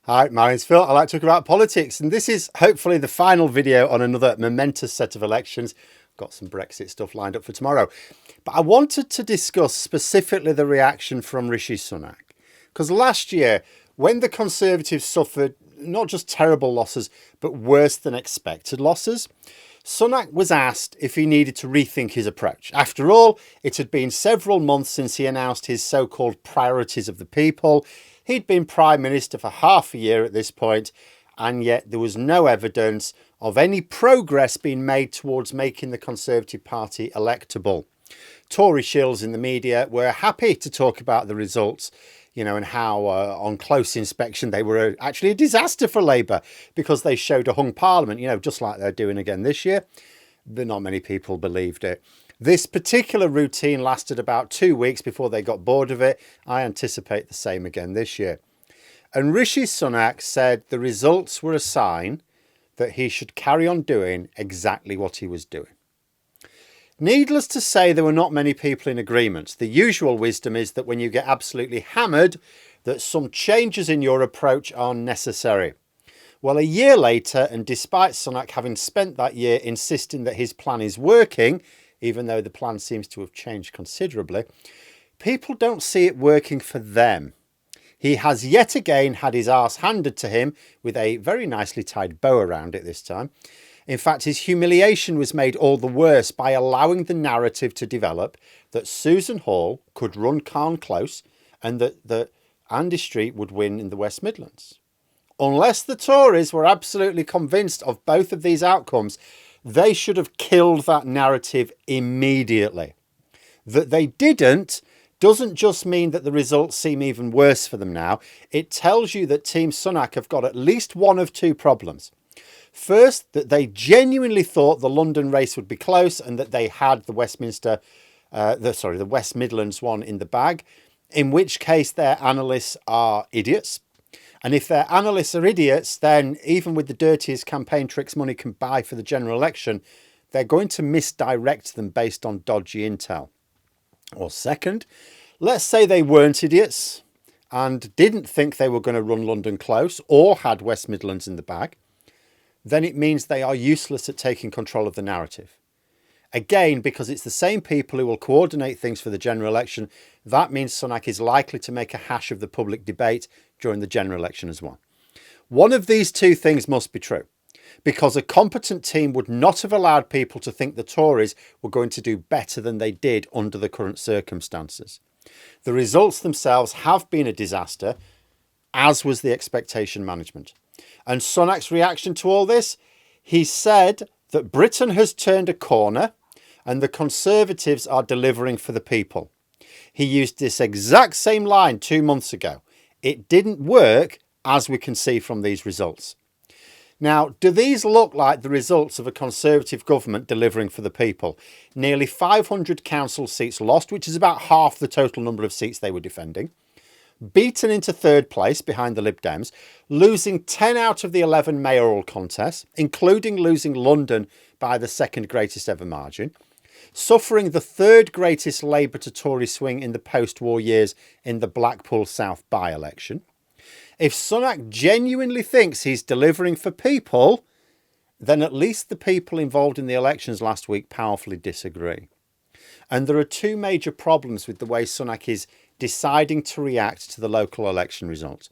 Hi, my name's Phil. I like to talk about politics, and this is hopefully the final video on another momentous set of elections. Got some Brexit stuff lined up for tomorrow. But I wanted to discuss specifically the reaction from Rishi Sunak. Because last year, when the Conservatives suffered not just terrible losses, but worse than expected losses, Sunak was asked if he needed to rethink his approach. After all, it had been several months since he announced his so-called priorities of the people. He'd been Prime Minister for half a year at this point, and yet there was no evidence of any progress being made towards making the Conservative Party electable. Tory shills in the media were happy to talk about the results, and how on close inspection they were actually a disaster for Labour because they showed a hung parliament, just like they're doing again this year. But not many people believed it. This particular routine lasted about 2 weeks before they got bored of it. I anticipate the same again this year. And Rishi Sunak said the results were a sign that he should carry on doing exactly what he was doing. Needless to say, there were not many people in agreement. The usual wisdom is that when you get absolutely hammered, that some changes in your approach are necessary. Well, a year later, and despite Sunak having spent that year insisting that his plan is working, even though the plan seems to have changed considerably, people don't see it working for them. He has yet again had his arse handed to him with a very nicely tied bow around it this time. In fact, his humiliation was made all the worse by allowing the narrative to develop that Susan Hall could run Carn Close and that Andy Street would win in the West Midlands. Unless the Tories were absolutely convinced of both of these outcomes, they should have killed that narrative immediately. That they didn't doesn't just mean that the results seem even worse for them now. It tells you that Team Sunak have got at least one of two problems. First, that they genuinely thought the London race would be close and that they had the West Midlands one in the bag, in which case their analysts are idiots. And if their analysts are idiots, then even with the dirtiest campaign tricks money can buy for the general election, they're going to misdirect them based on dodgy intel. Or second, let's say they weren't idiots and didn't think they were going to run London close or had West Midlands in the bag, then it means they are useless at taking control of the narrative. Again, because it's the same people who will coordinate things for the general election, that means Sunak is likely to make a hash of the public debate during the general election as well. One of these two things must be true, because a competent team would not have allowed people to think the Tories were going to do better than they did under the current circumstances. The results themselves have been a disaster, as was the expectation management. And Sunak's reaction to all this, he said that Britain has turned a corner and the Conservatives are delivering for the people. He used this exact same line 2 months ago. It didn't work, as we can see from these results. Now, do these look like the results of a Conservative government delivering for the people? Nearly 500 council seats lost, which is about half the total number of seats they were defending. Beaten into third place behind the Lib Dems, losing 10 out of the 11 mayoral contests, including losing London by the second greatest ever margin, suffering the third greatest Labour to Tory swing in the post-war years in the Blackpool South by-election. If Sunak genuinely thinks he's delivering for people, then at least the people involved in the elections last week powerfully disagree. And there are two major problems with the way Sunak is deciding to react to the local election results.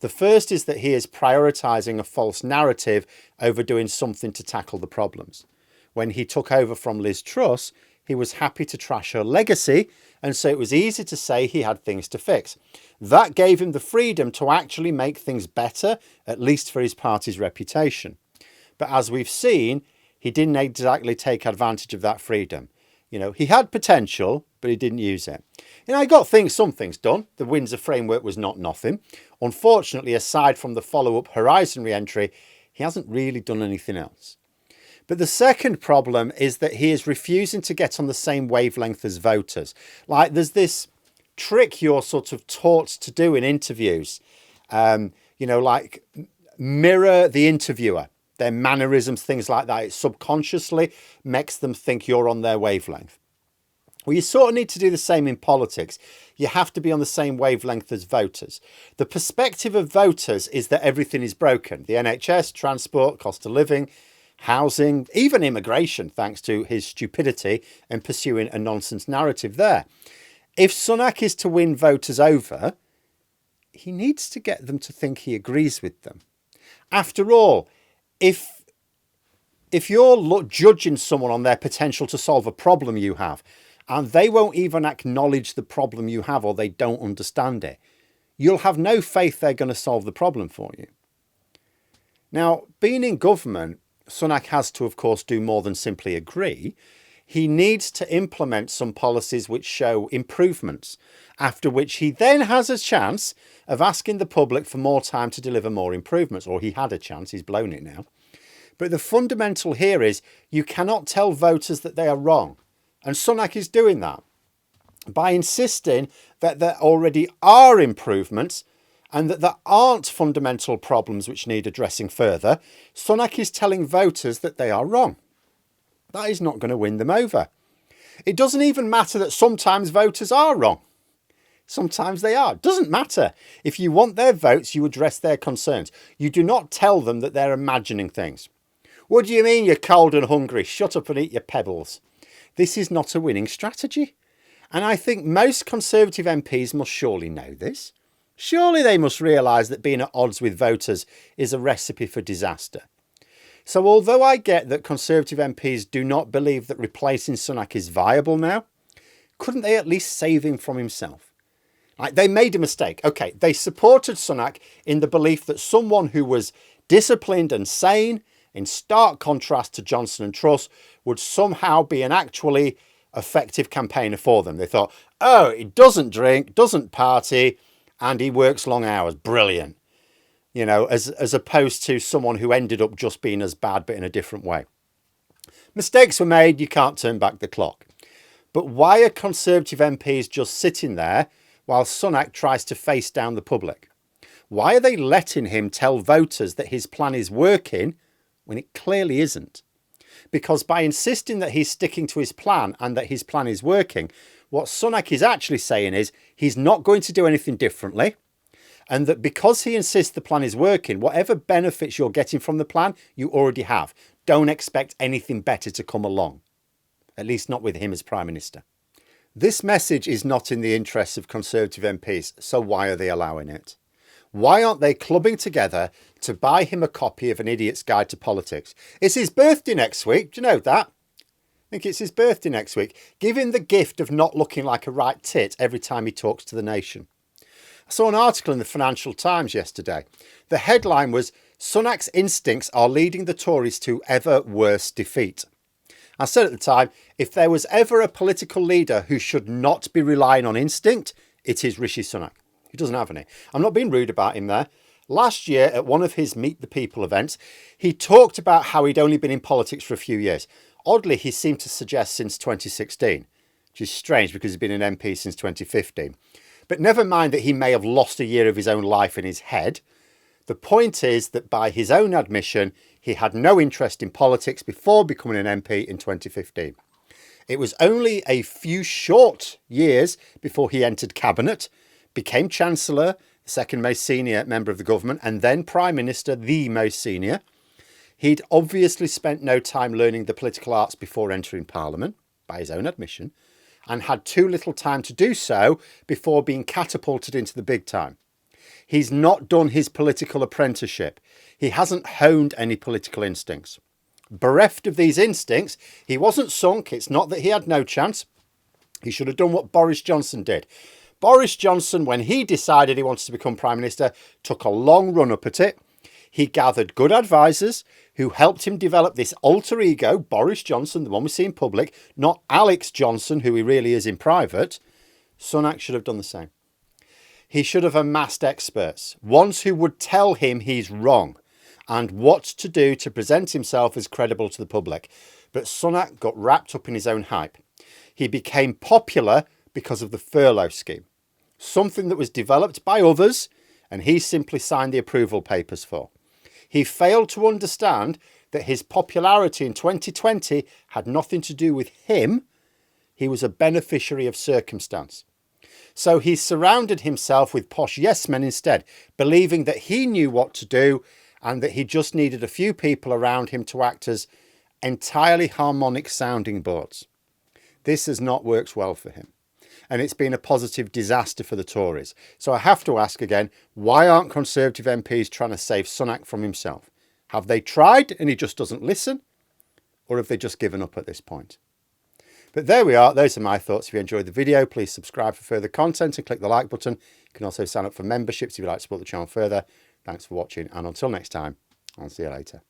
The first is that he is prioritising a false narrative over doing something to tackle the problems. When he took over from Liz Truss, he was happy to trash her legacy, and so it was easy to say he had things to fix. That gave him the freedom to actually make things better, at least for his party's reputation. But as we've seen, he didn't exactly take advantage of that freedom. He had potential, but he didn't use it. He got some things done. The Windsor framework was not nothing. Unfortunately, aside from the follow-up Horizon re-entry, he hasn't really done anything else. But the second problem is that he is refusing to get on the same wavelength as voters. Like, there's this trick you're sort of taught to do in interviews, like mirror the interviewer, their mannerisms, things like that. It subconsciously makes them think you're on their wavelength. Well, you sort of need to do the same in politics. You have to be on the same wavelength as voters. The perspective of voters is that everything is broken. The NHS, transport, cost of living, housing, even immigration, thanks to his stupidity and pursuing a nonsense narrative there. If Sunak is to win voters over, he needs to get them to think he agrees with them. After all, if you're judging someone on their potential to solve a problem you have, and they won't even acknowledge the problem you have or they don't understand it, you'll have no faith they're going to solve the problem for you. Now, being in government, Sunak has to, of course, do more than simply agree. He needs to implement some policies which show improvements, after which he then has a chance of asking the public for more time to deliver more improvements, or he had a chance, he's blown it now. But the fundamental here is you cannot tell voters that they are wrong. And Sunak is doing that by insisting that there already are improvements and that there aren't fundamental problems which need addressing further. Sunak is telling voters that they are wrong. That is not going to win them over. It doesn't even matter that sometimes voters are wrong. Sometimes they are. It doesn't matter. If you want their votes, you address their concerns. You do not tell them that they're imagining things. What do you mean you're cold and hungry? Shut up and eat your pebbles. This is not a winning strategy. And I think most Conservative MPs must surely know this. Surely they must realise that being at odds with voters is a recipe for disaster. So although I get that Conservative MPs do not believe that replacing Sunak is viable now, couldn't they at least save him from himself? Like, they made a mistake. Okay, they supported Sunak in the belief that someone who was disciplined and sane, in stark contrast to Johnson and Truss, would somehow be an actually effective campaigner for them. They thought, oh, he doesn't drink, doesn't party, and he works long hours. Brilliant. You know, as opposed to someone who ended up just being as bad, but in a different way. Mistakes were made. You can't turn back the clock. But why are Conservative MPs just sitting there while Sunak tries to face down the public? Why are they letting him tell voters that his plan is working when it clearly isn't? Because by insisting that he's sticking to his plan and that his plan is working, what Sunak is actually saying is he's not going to do anything differently, and that because he insists the plan is working, whatever benefits you're getting from the plan, you already have. Don't expect anything better to come along, at least not with him as Prime Minister. This message is not in the interests of Conservative MPs, so why are they allowing it? Why aren't they clubbing together to buy him a copy of An Idiot's Guide to Politics? It's his birthday next week. Do you know that? I think it's his birthday next week. Give him the gift of not looking like a right tit every time he talks to the nation. I saw an article in the Financial Times yesterday. The headline was, Sunak's instincts are leading the Tories to ever worse defeat. I said at the time, if there was ever a political leader who should not be relying on instinct, it is Rishi Sunak. He doesn't have any. I'm not being rude about him there. Last year, at one of his Meet the People events, he talked about how he'd only been in politics for a few years. Oddly, he seemed to suggest since 2016, which is strange because he's been an MP since 2015. But never mind that he may have lost a year of his own life in his head. The point is that by his own admission, he had no interest in politics before becoming an MP in 2015. It was only a few short years before he entered cabinet, became Chancellor, the second most senior member of the government, and then Prime Minister, the most senior. He'd obviously spent no time learning the political arts before entering Parliament, by his own admission, and had too little time to do so before being catapulted into the big time. He's not done his political apprenticeship. He hasn't honed any political instincts. Bereft of these instincts, he wasn't sunk. It's not that he had no chance. He should have done what Boris Johnson did. Boris Johnson, when he decided he wanted to become Prime Minister, took a long run up at it. He gathered good advisors who helped him develop this alter ego, Boris Johnson, the one we see in public, not Alex Johnson, who he really is in private. Sunak should have done the same. He should have amassed experts, ones who would tell him he's wrong and what to do to present himself as credible to the public. But Sunak got wrapped up in his own hype. He became popular because of the furlough scheme, something that was developed by others and he simply signed the approval papers for. He failed to understand that his popularity in 2020 had nothing to do with him, He was a beneficiary of circumstance. So he surrounded himself with posh yes men instead, believing that he knew what to do and that he just needed a few people around him to act as entirely harmonic sounding boards. This has not worked well for him, and it's been a positive disaster for the Tories. So I have to ask again, why aren't Conservative MPs trying to save Sunak from himself? Have they tried and he just doesn't listen? Or have they just given up at this point? But there we are. Those are my thoughts. If you enjoyed the video, please subscribe for further content and click the like button. You can also sign up for memberships if you'd like to support the channel further. Thanks for watching, and until next time, I'll see you later.